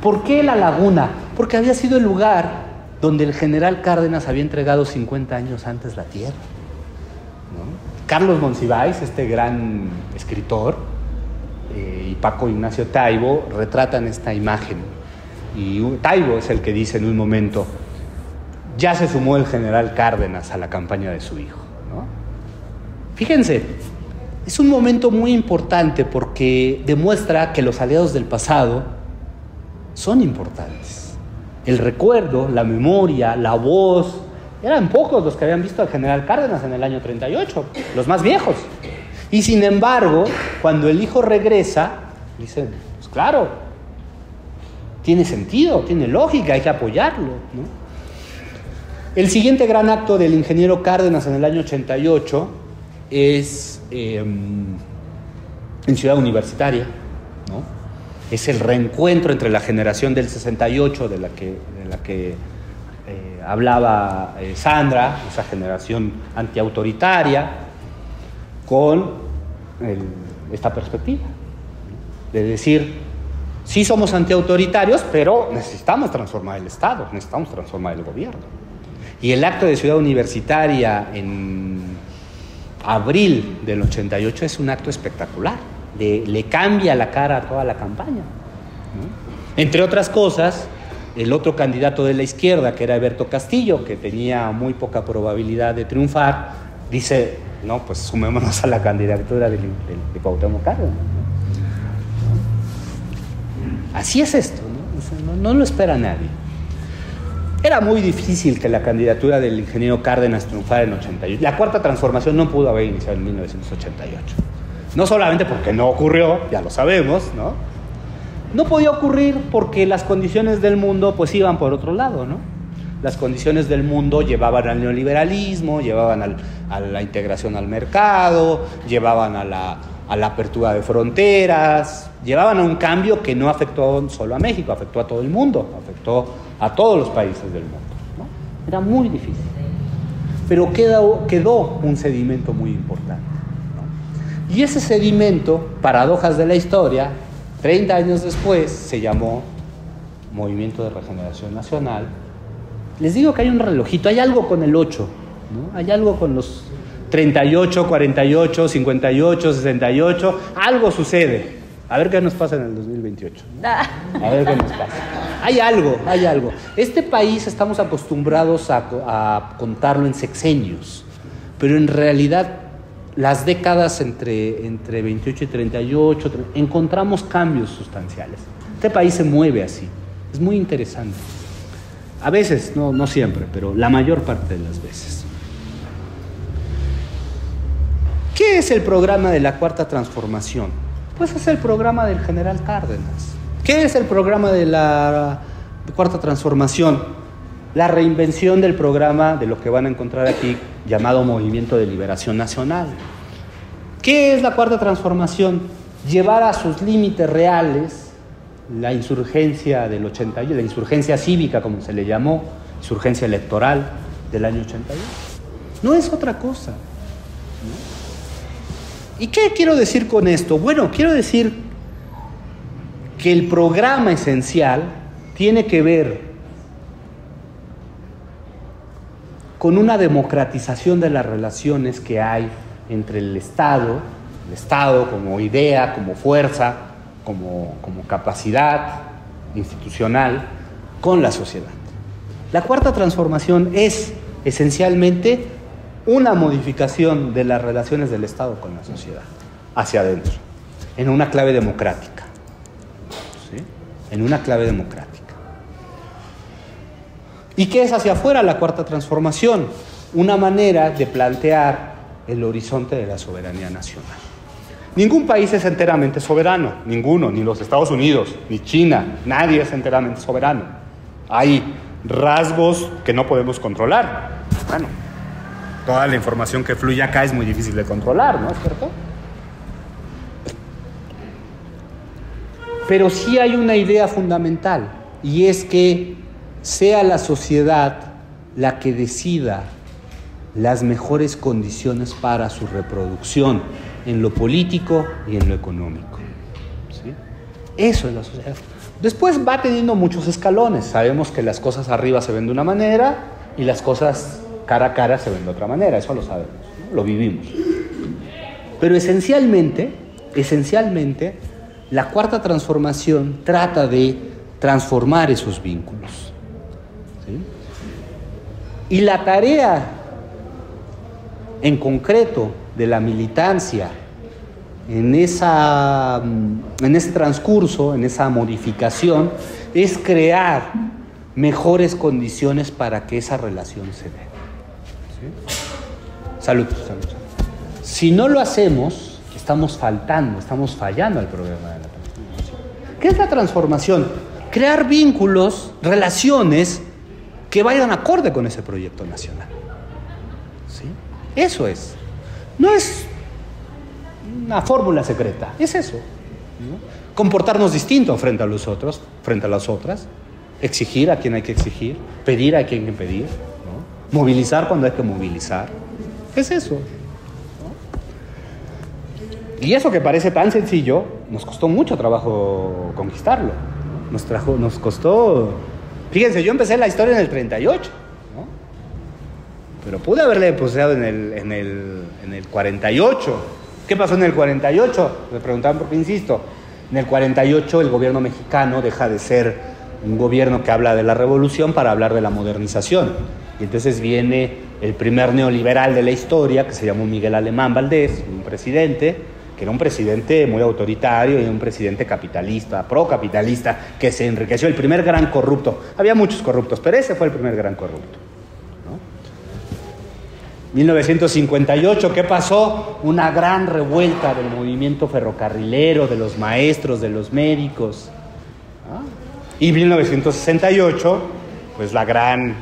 ¿Por qué La Laguna? Porque había sido el lugar donde el general Cárdenas había entregado 50 años antes la tierra, ¿no? Carlos Monsiváis, este gran escritor, y Paco Ignacio Taibo retratan esta imagen. Y Taibo es el que dice en un momento: ya se sumó el general Cárdenas a la campaña de su hijo, ¿no? Fíjense, es un momento muy importante porque demuestra que los aliados del pasado son importantes. El recuerdo, la memoria, la voz, eran pocos los que habían visto al general Cárdenas en el año 38, los más viejos. Y sin embargo, cuando el hijo regresa, dicen, pues claro, tiene sentido, tiene lógica, hay que apoyarlo, ¿no? El siguiente gran acto del ingeniero Cárdenas en el año 88 es en Ciudad Universitaria, ¿no? Es el reencuentro entre la generación del 68 de la que hablaba Sandra, esa generación antiautoritaria, con esta perspectiva, ¿no? De decir, sí somos antiautoritarios, pero necesitamos transformar el Estado, necesitamos transformar el gobierno. Y el acto de Ciudad Universitaria en abril del 88 es un acto espectacular. Le cambia la cara a toda la campaña, ¿no? Entre otras cosas, el otro candidato de la izquierda, que era Eberto Castillo, que tenía muy poca probabilidad de triunfar, dice, no, pues sumémonos a la candidatura de Cuauhtémoc Cárdenas, ¿no? Así es esto, ¿no? O sea, no lo espera nadie. Era muy difícil que la candidatura del ingeniero Cárdenas triunfara en 88. La cuarta transformación no pudo haber iniciado en 1988. No solamente porque no ocurrió, ya lo sabemos, ¿no? No podía ocurrir porque las condiciones del mundo pues iban por otro lado, ¿no? Las condiciones del mundo llevaban al neoliberalismo, llevaban a la integración al mercado, llevaban a la apertura de fronteras, llevaban a un cambio que no afectó solo a México, afectó a todo el mundo, afectó a todos los países del mundo, ¿no? Era muy difícil. Pero quedó un sedimento muy importante, ¿no? Y ese sedimento, paradojas de la historia, 30 años después se llamó Movimiento de Regeneración Nacional. Les digo que hay un relojito, hay algo con el 8, ¿no? Hay algo con los 38, 48, 58, 68, algo sucede. A ver qué nos pasa en el 2028. A ver qué nos pasa. Hay algo. Este país estamos acostumbrados a contarlo en sexenios, pero en realidad las décadas entre 28 y 38 encontramos cambios sustanciales. Este país se mueve así. Es muy interesante. A veces, no siempre, pero la mayor parte de las veces. ¿Qué es el programa de la Cuarta Transformación? Pues es el programa del general Cárdenas. ¿Qué es el programa de la Cuarta Transformación? La reinvención del programa de lo que van a encontrar aquí llamado Movimiento de Liberación Nacional. ¿Qué es la Cuarta Transformación? Llevar a sus límites reales la insurgencia del 88, la insurgencia cívica, como se le llamó, insurgencia electoral del año 88. No es otra cosa, ¿no? ¿Y qué quiero decir con esto? Bueno, quiero decir que el programa esencial tiene que ver con una democratización de las relaciones que hay entre el Estado como idea, como fuerza, como capacidad institucional, con la sociedad. La Cuarta Transformación es esencialmente una modificación de las relaciones del Estado con la sociedad, hacia adentro, en una clave democrática, ¿sí? En una clave democrática. ¿Y qué es hacia afuera la Cuarta Transformación? Una manera de plantear el horizonte de la soberanía nacional. Ningún país es enteramente soberano, ninguno, ni los Estados Unidos, ni China, nadie es enteramente soberano. Hay rasgos que no podemos controlar. Bueno, toda la información que fluye acá es muy difícil de controlar, ¿no es cierto? Pero sí hay una idea fundamental, y es que sea la sociedad la que decida las mejores condiciones para su reproducción en lo político y en lo económico, ¿sí? Eso es la sociedad. Después va teniendo muchos escalones. Sabemos que las cosas arriba se ven de una manera y las cosas cara a cara se ven de otra manera. Eso lo sabemos, ¿no? Lo vivimos. Pero esencialmente, la Cuarta Transformación trata de transformar esos vínculos, ¿sí? Y la tarea en concreto de la militancia en ese transcurso, en esa modificación, es crear mejores condiciones para que esa relación se dé, ¿sí? Salud. Si no lo hacemos, estamos fallando al programa de la transformación. ¿Qué es la transformación? Crear vínculos, relaciones que vayan acorde con ese proyecto nacional. ¿Sí? Eso es. No es una fórmula secreta, es eso, ¿no? Comportarnos distinto frente a los otros, frente a las otras, exigir a quien hay que exigir, pedir a quien hay que pedir, ¿no? Movilizar cuando hay que movilizar. Es eso, ¿no? Y eso que parece tan sencillo, nos costó mucho trabajo conquistarlo, ¿no? Nos costó... Fíjense, yo empecé la historia en el 38, ¿no? Pero pude haberle poseado en el 48. ¿Qué pasó en el 48? Me preguntaban por qué insisto. En el 48 el gobierno mexicano deja de ser un gobierno que habla de la revolución para hablar de la modernización. Y entonces viene el primer neoliberal de la historia, que se llamó Miguel Alemán Valdés, un presidente, que era un presidente muy autoritario y un presidente capitalista, procapitalista, que se enriqueció, el primer gran corrupto. Había muchos corruptos, pero ese fue el primer gran corrupto, ¿no? 1958, ¿qué pasó? Una gran revuelta del movimiento ferrocarrilero, de los maestros, de los médicos, ¿no? Y 1968, pues la gran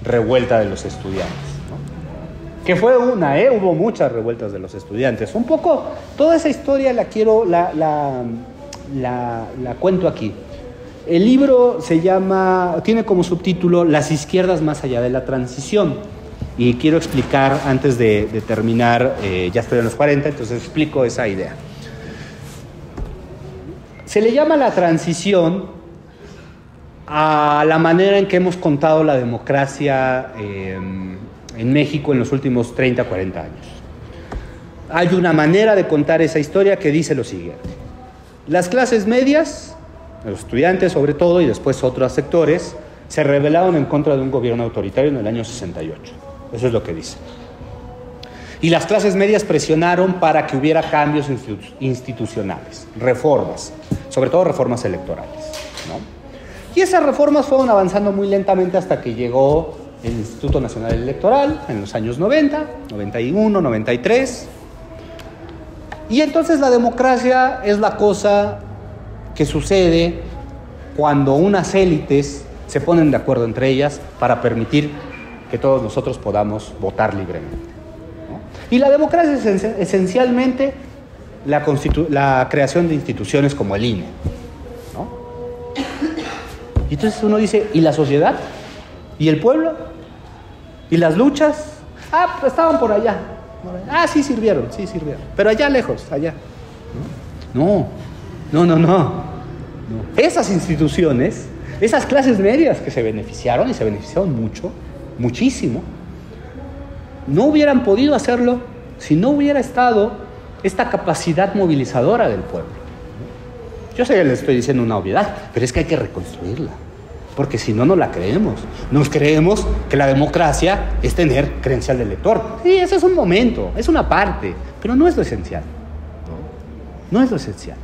revuelta de los estudiantes, ¿no? Que fue hubo muchas revueltas de los estudiantes. Un poco, toda esa historia la cuento aquí. El libro tiene como subtítulo Las izquierdas más allá de la transición. Y quiero explicar, antes de terminar, ya estoy en los 40, entonces explico esa idea. Se le llama la transición a la manera en que hemos contado la democracia en México en los últimos 30, 40 años. Hay una manera de contar esa historia que dice lo siguiente. Las clases medias, los estudiantes sobre todo, y después otros sectores, se rebelaron en contra de un gobierno autoritario en el año 68. Eso es lo que dice. Y las clases medias presionaron para que hubiera cambios institucionales, reformas, sobre todo reformas electorales, ¿no? Y esas reformas fueron avanzando muy lentamente hasta que llegó el Instituto Nacional Electoral en los años 90, 91, 93. Y entonces la democracia es la cosa que sucede cuando unas élites se ponen de acuerdo entre ellas para permitir que todos nosotros podamos votar libremente, ¿no? Y la democracia es esencialmente la creación de instituciones como el INE, ¿no? Y entonces uno dice, ¿y la sociedad? ¿Y el pueblo? ¿Y las luchas? Pues estaban por allá. Sí sirvieron. Pero allá lejos, allá. No. Esas instituciones, esas clases medias que se beneficiaron, y se beneficiaron muchísimo, no hubieran podido hacerlo si no hubiera estado esta capacidad movilizadora del pueblo. Yo sé que les estoy diciendo una obviedad, pero es que hay que reconstruirla, porque si no, no la creemos. Nos creemos que la democracia es tener credencial de elector. Sí, ese es un momento, es una parte, pero no es lo esencial. No es lo esencial.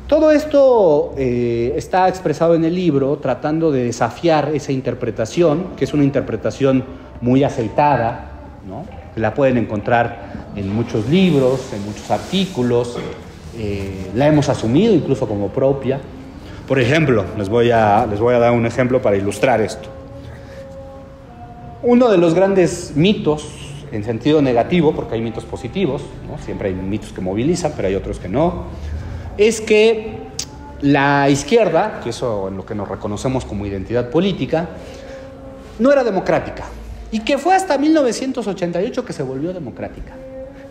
Todo esto está expresado en el libro tratando de desafiar esa interpretación, que es una interpretación muy aceitada, ¿no? La pueden encontrar en muchos libros, en muchos artículos, la hemos asumido incluso como propia. Por ejemplo, les voy a dar un ejemplo para ilustrar esto. Uno de los grandes mitos, en sentido negativo, porque hay mitos positivos, ¿no? Siempre hay mitos que movilizan, pero hay otros que no, es que la izquierda, que eso en lo que nos reconocemos como identidad política, no era democrática, y que fue hasta 1988 que se volvió democrática.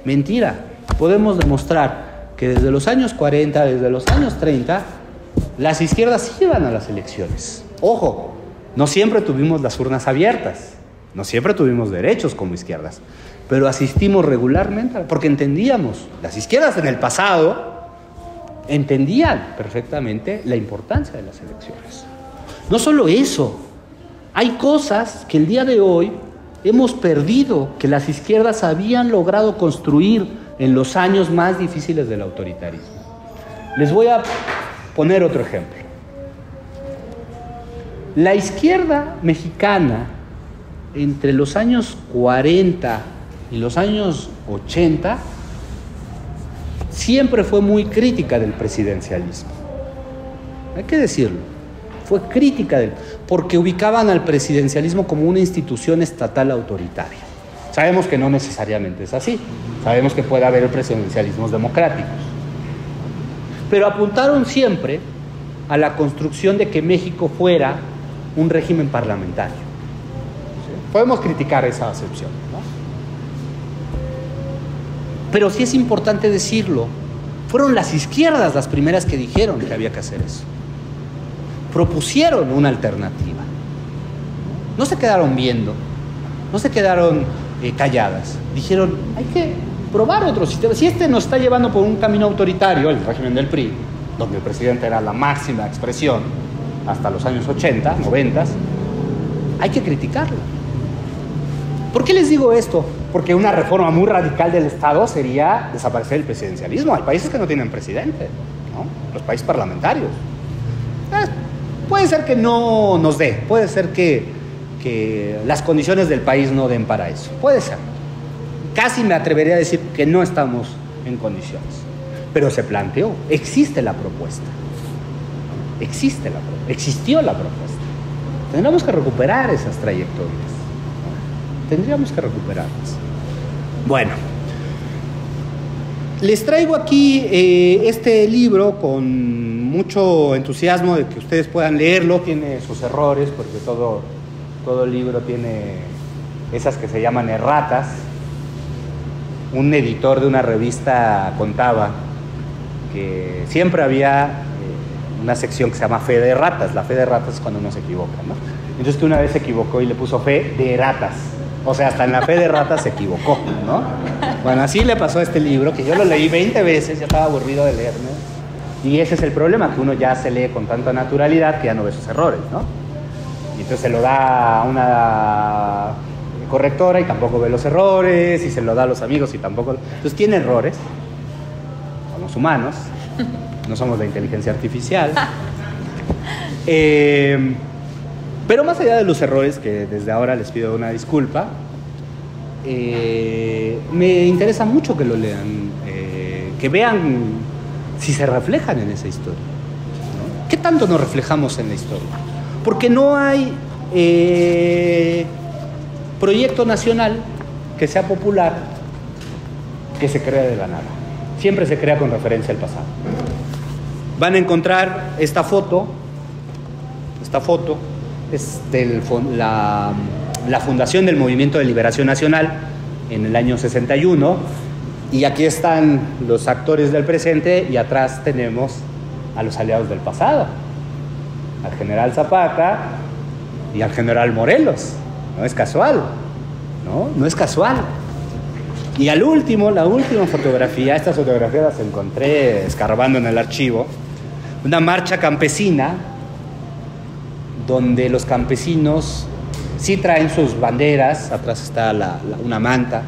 Mentira. Podemos demostrar que desde los años 40, desde los años 30, las izquierdas iban a las elecciones. Ojo, no siempre tuvimos las urnas abiertas, no siempre tuvimos derechos como izquierdas, pero asistimos regularmente, porque entendíamos, las izquierdas en el pasado entendían perfectamente la importancia de las elecciones. No solo eso, hay cosas que el día de hoy hemos perdido, que las izquierdas habían logrado construir en los años más difíciles del autoritarismo. Les voy a poner otro ejemplo. La izquierda mexicana, entre los años 40 y los años 80, siempre fue muy crítica del presidencialismo. Hay que decirlo. fue crítica porque ubicaban al presidencialismo como una institución estatal autoritaria. Sabemos que no necesariamente es así, sabemos que puede haber presidencialismos democráticos, pero apuntaron siempre a la construcción de que México fuera un régimen parlamentario. ¿Sí? Podemos criticar esa acepción, ¿no? Pero sí es importante decirlo, fueron las izquierdas las primeras que dijeron que había que hacer eso. Propusieron una alternativa. No se quedaron viendo, no se quedaron calladas. Dijeron, hay que probar otro sistema. Si este nos está llevando por un camino autoritario, el régimen del PRI, donde el presidente era la máxima expresión hasta los años 80, 90, hay que criticarlo. ¿Por qué les digo esto? Porque una reforma muy radical del Estado sería desaparecer el presidencialismo. Hay países que no tienen presidente, ¿no? Los países parlamentarios. Puede ser que no nos dé, puede ser que las condiciones del país no den para eso. Puede ser. Casi me atrevería a decir que no estamos en condiciones. Pero se planteó, existe la propuesta. Existió la propuesta. Tendríamos que recuperar esas trayectorias, ¿no? Tendríamos que recuperarlas. Bueno, les traigo aquí este libro con mucho entusiasmo de que ustedes puedan leerlo. Tiene sus errores, porque todo libro tiene esas que se llaman erratas. Un editor de una revista contaba que siempre había una sección que se llama fe de erratas. La fe de erratas es cuando uno se equivoca, ¿no? Entonces que una vez se equivocó y le puso fe de erratas. O sea, hasta en la fe de ratas se equivocó, ¿no? Bueno, así le pasó a este libro, que yo lo leí 20 veces, ya estaba aburrido de leerme. Y ese es el problema, que uno ya se lee con tanta naturalidad que ya no ve sus errores, ¿no? Y entonces se lo da a una correctora y tampoco ve los errores, y se lo da a los amigos y tampoco... Entonces tiene errores, somos humanos, no somos de inteligencia artificial. Pero más allá de los errores, que desde ahora les pido una disculpa, me interesa mucho que lo lean, que vean si se reflejan en esa historia, ¿no? ¿Qué tanto nos reflejamos en la historia? Porque no hay proyecto nacional que sea popular que se crea de la nada. Siempre se crea con referencia al pasado. Van a encontrar esta foto es de la fundación del Movimiento de Liberación Nacional en el año 61, y aquí están los actores del presente y atrás tenemos a los aliados del pasado, al general Zapata y al general Morelos. No es casual, no es casual. Y la última fotografía, estas fotografías las encontré escarbando en el archivo, una marcha campesina donde los campesinos sí traen sus banderas. Atrás está una manta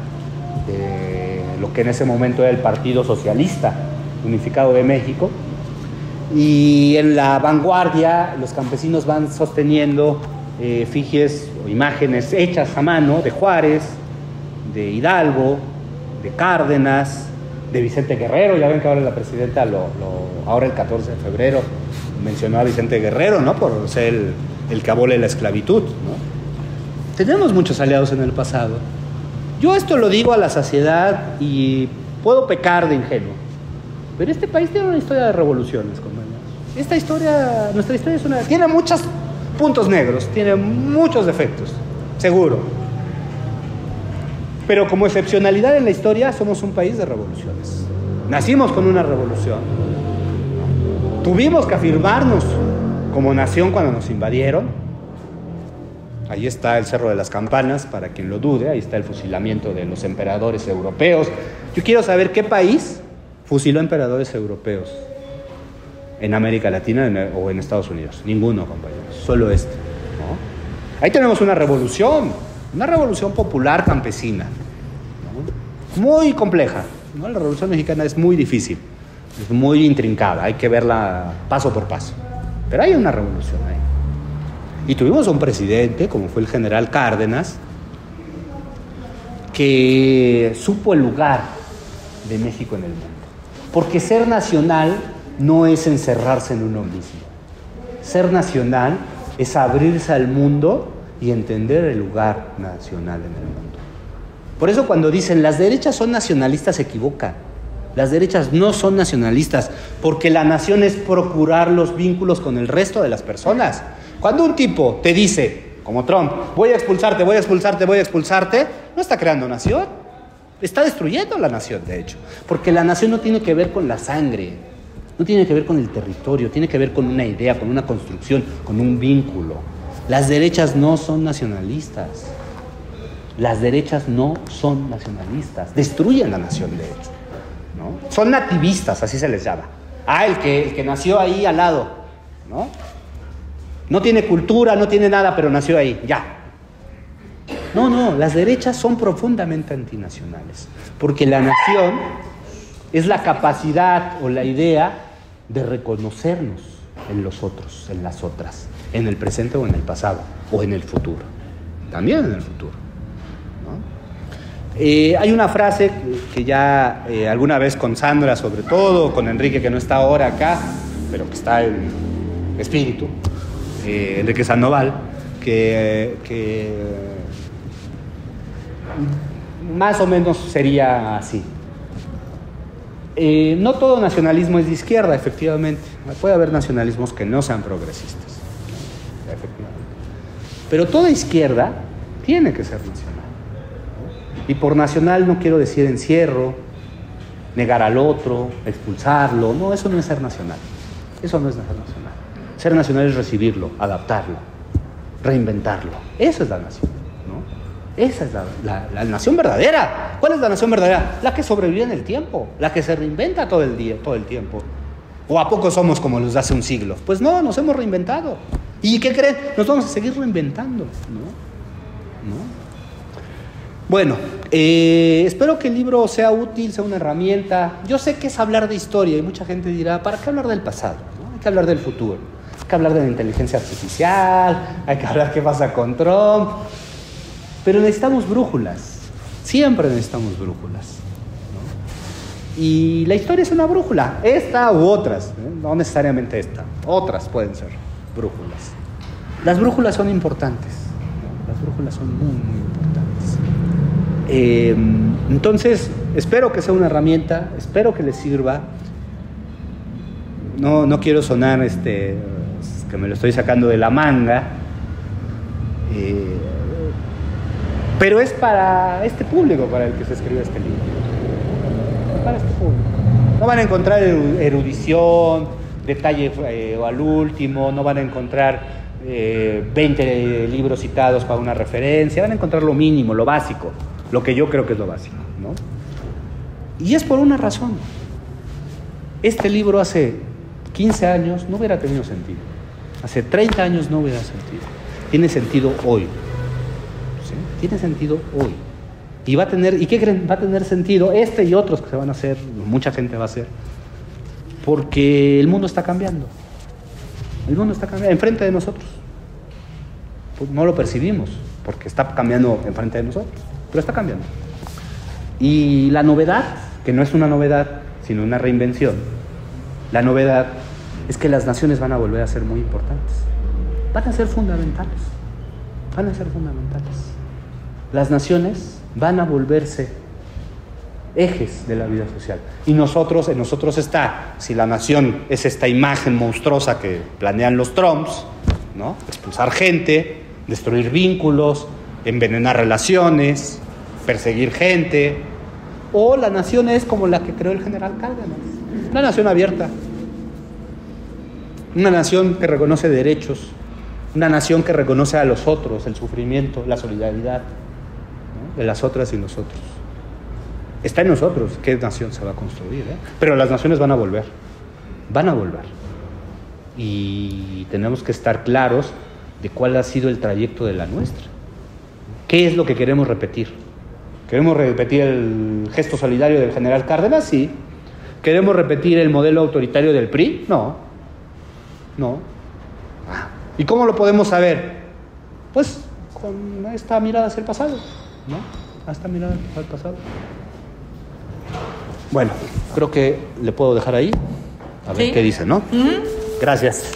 de lo que en ese momento era el Partido Socialista Unificado de México, y en la vanguardia los campesinos van sosteniendo efigies o imágenes hechas a mano de Juárez, de Hidalgo, de Cárdenas, de Vicente Guerrero. Ya ven que ahora la presidenta ahora el 14 de febrero mencionó a Vicente Guerrero, ¿no? Por ser el que abole la esclavitud, ¿no? Tenemos muchos aliados en el pasado. Yo esto lo digo a la saciedad y puedo pecar de ingenuo, pero este país tiene una historia de revoluciones, compañeros. Nuestra historia tiene muchos puntos negros, tiene muchos defectos, seguro. Pero como excepcionalidad en la historia, somos un país de revoluciones. Nacimos con una revolución. Tuvimos que afirmarnos como nación cuando nos invadieron. Ahí está el Cerro de las Campanas, para quien lo dude. Ahí está el fusilamiento de los emperadores europeos. Yo quiero saber qué país fusiló emperadores europeos en América Latina o en Estados Unidos. Ninguno, compañeros, solo este, ¿no? Ahí tenemos una revolución popular campesina, ¿no? Muy compleja, ¿no? La Revolución Mexicana es muy difícil, es muy intrincada, hay que verla paso por paso, pero hay una revolución ahí. Y tuvimos un presidente, como fue el general Cárdenas, que supo el lugar de México en el mundo. Porque ser nacional no es encerrarse en uno mismo. Ser nacional es abrirse al mundo y entender el lugar nacional en el mundo. Por eso cuando dicen las derechas son nacionalistas, se equivocan. Las derechas no son nacionalistas, porque la nación es procurar los vínculos con el resto de las personas. Cuando un tipo te dice, como Trump, voy a expulsarte, voy a expulsarte, voy a expulsarte, no está creando nación, está destruyendo la nación, de hecho. Porque la nación no tiene que ver con la sangre, no tiene que ver con el territorio, tiene que ver con una idea, con una construcción, con un vínculo. Las derechas no son nacionalistas. Las derechas no son nacionalistas, destruyen la nación, de hecho, ¿no? Son nativistas, así se les llama. El que nació ahí al lado, ¿no? No tiene cultura, no tiene nada, pero nació ahí, ya. No, las derechas son profundamente antinacionales, porque la nación es la capacidad o la idea de reconocernos en los otros, en las otras, en el presente o en el pasado, o en el futuro, también en el futuro. Hay una frase que ya alguna vez con Sandra, sobre todo, con Enrique, que no está ahora acá, pero que está en espíritu, Enrique Sandoval, que más o menos sería así. No todo nacionalismo es de izquierda, efectivamente. Puede haber nacionalismos que no sean progresistas, efectivamente. Pero toda izquierda tiene que ser nacional. Y por nacional no quiero decir encierro, negar al otro, expulsarlo. No, eso no es ser nacional. Eso no es ser nacional. Ser nacional es recibirlo, adaptarlo, reinventarlo. Eso es la nación, ¿no? Esa es la nación verdadera. ¿Cuál es la nación verdadera? La que sobrevive en el tiempo, la que se reinventa todo el día, todo el tiempo. ¿O a poco somos como los de hace un siglo? Pues no, nos hemos reinventado. ¿Y qué creen? Nos vamos a seguir reinventando, ¿no? Bueno, espero que el libro sea útil, sea una herramienta. Yo sé que es hablar de historia y mucha gente dirá, ¿para qué hablar del pasado? ¿No? Hay que hablar del futuro, hay que hablar de la inteligencia artificial, hay que hablar qué pasa con Trump. Pero necesitamos brújulas, siempre necesitamos brújulas, ¿no? Y la historia es una brújula, esta u otras, no necesariamente esta, otras pueden ser brújulas. Las brújulas son importantes, ¿no? Las brújulas son muy, muy importantes. Entonces, espero que sea una herramienta, espero que les sirva. No quiero sonar que me lo estoy sacando de la manga, pero es para este público para el que se escribe este libro. Es para este público. No van a encontrar erudición, detalle al último, no van a encontrar 20 libros citados para una referencia, van a encontrar lo mínimo, lo básico, lo que yo creo que es lo básico, ¿no? Y es por una razón. Este libro hace 15 años no hubiera tenido sentido. Hace 30 años no hubiera sentido. Tiene sentido hoy. ¿Sí? Tiene sentido hoy. Y va a tener, ¿y qué creen? Va a tener sentido este y otros que se van a hacer, mucha gente va a hacer, porque el mundo está cambiando. El mundo está cambiando enfrente de nosotros. Pues no lo percibimos, porque está cambiando enfrente de nosotros, pero está cambiando. Y la novedad, que no es una novedad, sino una reinvención, la novedad es que las naciones van a volver a ser muy importantes. Van a ser fundamentales. Van a ser fundamentales. Las naciones van a volverse ejes de la vida social. Y en nosotros está, si la nación es esta imagen monstruosa que planean los Trumps, ¿no? Expulsar gente, destruir vínculos, envenenar relaciones, perseguir gente. O la nación es como la que creó el general Cárdenas, una nación abierta, una nación que reconoce derechos, una nación que reconoce a los otros, el sufrimiento, la solidaridad, ¿no? De las otras y nosotros. Está en nosotros qué nación se va a construir, ¿eh? Pero las naciones van a volver. Y tenemos que estar claros de cuál ha sido el trayecto de la nuestra. ¿Qué es lo que queremos repetir? ¿Queremos repetir el gesto solidario del general Cárdenas? Sí. ¿Queremos repetir el modelo autoritario del PRI? No. ¿Y cómo lo podemos saber? Pues con esta mirada hacia el pasado, ¿no? Esta mirada hacia el pasado. Bueno, creo que le puedo dejar ahí. A ver qué dice, ¿no? Gracias.